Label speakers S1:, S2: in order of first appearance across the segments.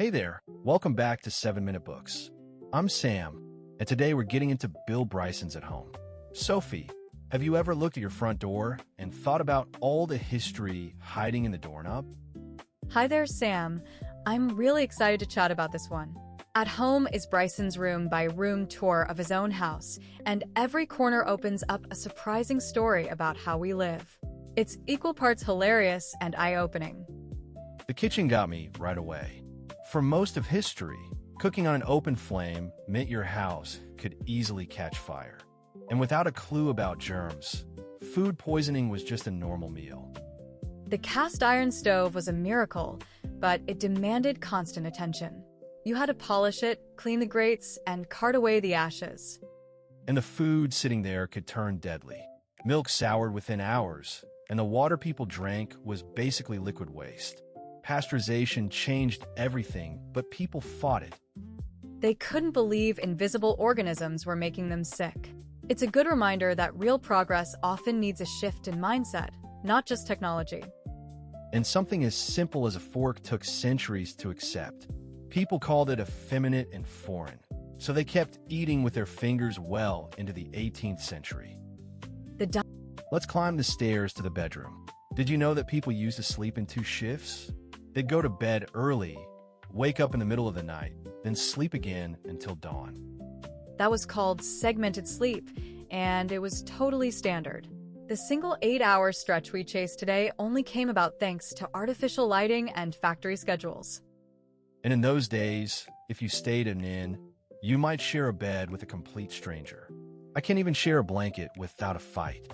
S1: Hey there, welcome back to 7 Minute Books. I'm Sam, and today we're getting into Bill Bryson's at home. Sophie, have you ever looked at your front door and thought about all the history hiding in the doorknob?
S2: Hi there, Sam. I'm really excited to chat about this one. At Home is Bryson's room-by-room tour of his own house, and every corner opens up a surprising story about how we live. It's equal parts hilarious and eye-opening.
S1: The kitchen got me right away. For most of history, cooking on an open flame meant your house could easily catch fire. And without a clue about germs, food poisoning was just a normal meal.
S2: The cast iron stove was a miracle, but it demanded constant attention. You had to polish it, clean the grates, and cart away the ashes.
S1: And the food sitting there could turn deadly. Milk soured within hours, and the water people drank was basically liquid waste. Pasteurization changed everything, but people fought it.
S2: They couldn't believe invisible organisms were making them sick. It's a good reminder that real progress often needs a shift in mindset, not just technology.
S1: And something as simple as a fork took centuries to accept. People called it effeminate and foreign, so they kept eating with their fingers well into the 18th century. Let's climb the stairs to the bedroom. Did you know that people used to sleep in 2 shifts? They'd go to bed early, wake up in the middle of the night, then sleep again until dawn.
S2: That was called segmented sleep, and it was totally standard. The single 8-hour stretch we chase today only came about thanks to artificial lighting and factory schedules.
S1: And in those days, if you stayed in an inn, you might share a bed with a complete stranger. I can't even share a blanket without a fight.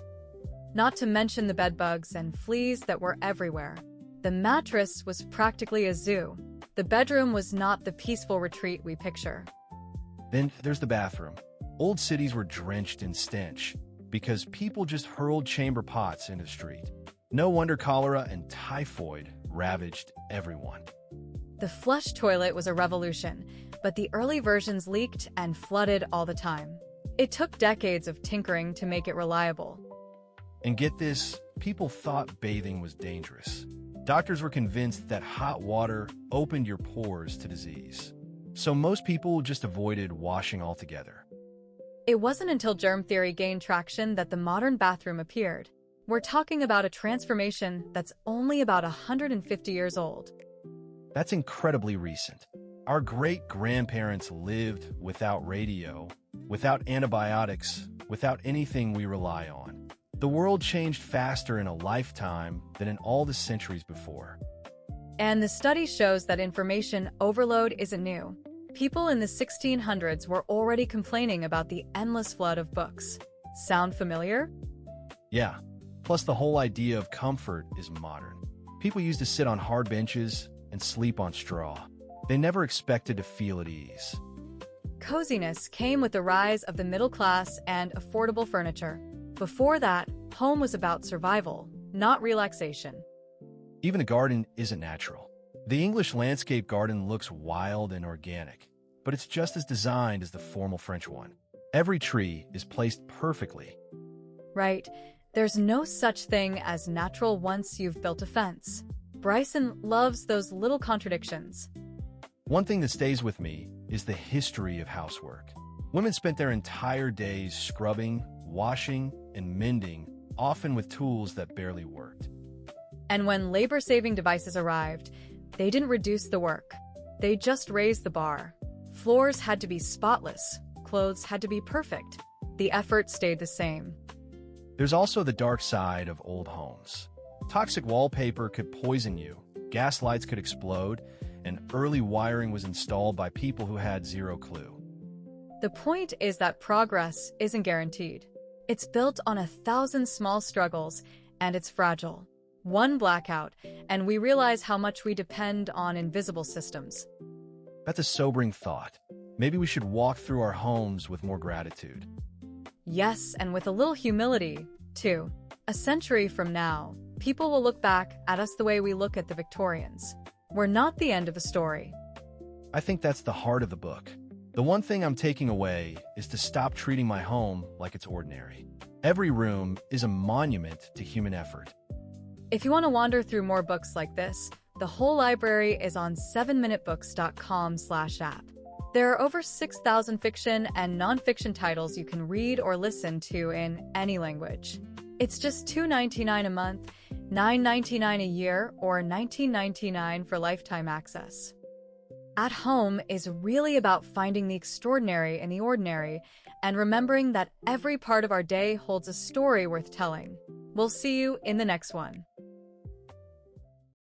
S2: Not to mention the bedbugs and fleas that were everywhere. The mattress was practically a zoo. The bedroom was not the peaceful retreat we picture.
S1: Then there's the bathroom. Old cities were drenched in stench because people just hurled chamber pots into the street. No wonder cholera and typhoid ravaged everyone.
S2: The flush toilet was a revolution, but the early versions leaked and flooded all the time. It took decades of tinkering to make it reliable.
S1: And get this, people thought bathing was dangerous. Doctors were convinced that hot water opened your pores to disease. So most people just avoided washing altogether.
S2: It wasn't until germ theory gained traction that the modern bathroom appeared. We're talking about a transformation that's only about 150 years old.
S1: That's incredibly recent. Our great-grandparents lived without radio, without antibiotics, without anything we rely on. The world changed faster in a lifetime than in all the centuries before.
S2: And the study shows that information overload isn't new. People in the 1600s were already complaining about the endless flood of books. Sound familiar?
S1: Yeah, plus the whole idea of comfort is modern. People used to sit on hard benches and sleep on straw. They never expected to feel at ease.
S2: Coziness came with the rise of the middle class and affordable furniture. Before that, home was about survival, not relaxation.
S1: Even the garden isn't natural. The English landscape garden looks wild and organic, but it's just as designed as the formal French one. Every tree is placed perfectly.
S2: Right. There's no such thing as natural once you've built a fence. Bryson loves those little contradictions.
S1: One thing that stays with me is the history of housework. Women spent their entire days scrubbing, washing, and mending, often with tools that barely worked.
S2: And when labor-saving devices arrived, they didn't reduce the work. They just raised the bar. Floors had to be spotless. Clothes had to be perfect. The effort stayed the same.
S1: There's also the dark side of old homes. Toxic wallpaper could poison you, gas lights could explode, and early wiring was installed by people who had zero clue.
S2: The point is that progress isn't guaranteed. It's built on 1,000 small struggles, and it's fragile. One blackout, and we realize how much we depend on invisible systems.
S1: That's a sobering thought. Maybe we should walk through our homes with more gratitude.
S2: Yes, and with a little humility, too. A century from now, people will look back at us the way we look at the Victorians. We're not the end of the story.
S1: I think that's the heart of the book. The one thing I'm taking away is to stop treating my home like it's ordinary. Every room is a monument to human effort.
S2: If you want to wander through more books like this, The whole library is on 7minutebooks.com/app. There are over 6,000 fiction and nonfiction titles you can read or listen to in any language. It's just $2.99 a month, $9.99 a year, or $19.99 for lifetime access. At Home is really about finding the extraordinary in the ordinary and remembering that every part of our day holds a story worth telling. We'll see you in the next one.